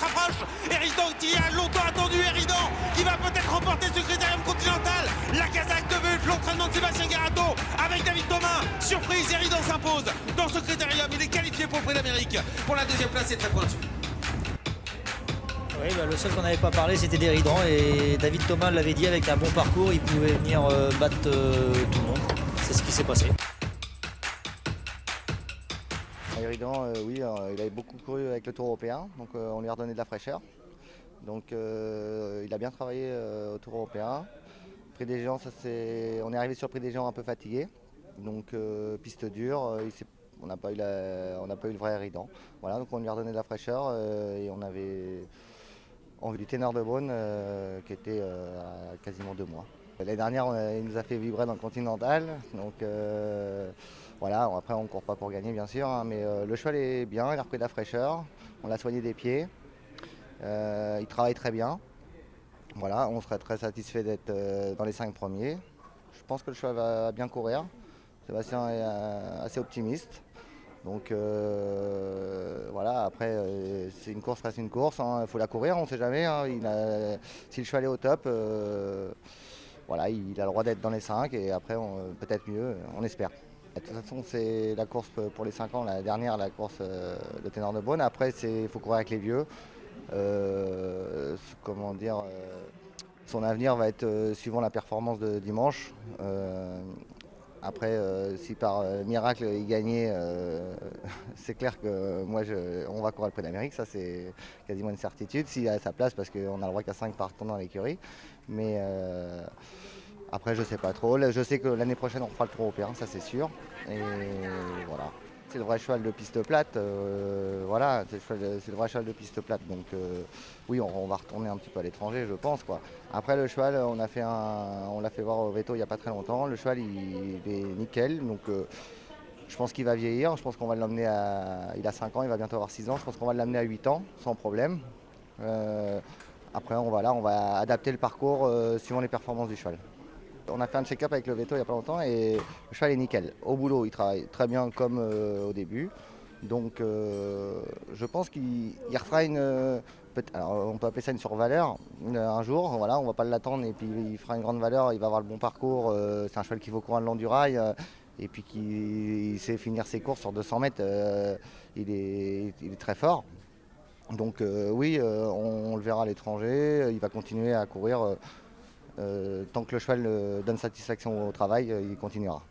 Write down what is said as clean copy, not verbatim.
se rapproche. Eridan qui a longtemps attendu, Eridan qui va peut-être remporter ce critérium continental. La casaque de but, l'entraînement de Sébastien Garato avec David Thomas. Surprise, Eridan s'impose dans ce critérium. Il est qualifié pour le Prix d'Amérique. Pour la deuxième place, c'est très pointu. Oui, le seul qu'on n'avait pas parlé, c'était d'Eridan. Et David Thomas l'avait dit, avec un bon parcours, il pouvait venir battre tout le monde. C'est ce qui s'est passé. Eridan, oui, il avait beaucoup couru avec le Tour européen, donc on lui a redonné de la fraîcheur. Donc il a bien travaillé au Tour européen. Prix des Géants, on est arrivé sur le Prix des Géants un peu fatigué. Donc piste dure, on n'a pas eu le vrai Eridan. Voilà, donc on lui a redonné de la fraîcheur et on avait envie du Ténor de Beaune qui était à quasiment 2 mois. L'année dernière, il nous a fait vibrer dans le Continental. Donc voilà, après on ne court pas pour gagner bien sûr, hein, mais le cheval est bien, il a repris de la fraîcheur, on l'a soigné des pieds, il travaille très bien. Voilà, on serait très satisfait d'être dans les 5 premiers. Je pense que le cheval va bien courir. Sébastien est assez optimiste. Donc voilà, après c'est une course reste une course, il faut la courir, on ne sait jamais. Hein, si le cheval est au top, voilà, il a le droit d'être dans les 5 et après peut-être mieux, on espère. De toute façon, c'est la course pour les 5 ans, la dernière, la course de Ténor de Beaune. Après, il faut courir avec les vieux. Comment dire, son avenir va être suivant la performance de dimanche. Après, si par miracle il gagnait, c'est clair que moi on va courir le Prix d'Amérique, ça c'est quasiment une certitude. S'il a sa place, parce qu'on a le droit qu'à 5 partants dans l'écurie. Mais après, je sais pas trop. Je sais que l'année prochaine on fera le Tour européen, ça c'est sûr. Et voilà. C'est le vrai cheval de piste plate, voilà, c'est le vrai cheval de piste plate. Donc oui, on va retourner un petit peu à l'étranger, je pense, quoi. Après le cheval, on l'a fait voir au Veto il n'y a pas très longtemps. Le cheval il est nickel, donc je pense qu'il va vieillir. Je pense qu'on va l'emmener il a 5 ans, il va bientôt avoir 6 ans. Je pense qu'on va l'amener à 8 ans, sans problème. Après on va adapter le parcours suivant les performances du cheval. On a fait un check-up avec le Veto il n'y a pas longtemps et le cheval est nickel. Au boulot, il travaille très bien comme au début. Donc je pense qu'il refera alors on peut appeler ça une survaleur un jour. Voilà, on ne va pas l'attendre et puis il fera une grande valeur, il va avoir le bon parcours. C'est un cheval qui vaut courir le long du rail et puis qui sait finir ses courses sur 200 mètres. Il est très fort. Donc oui, on le verra à l'étranger. Il va continuer à courir. Tant que le cheval donne satisfaction au travail, il continuera.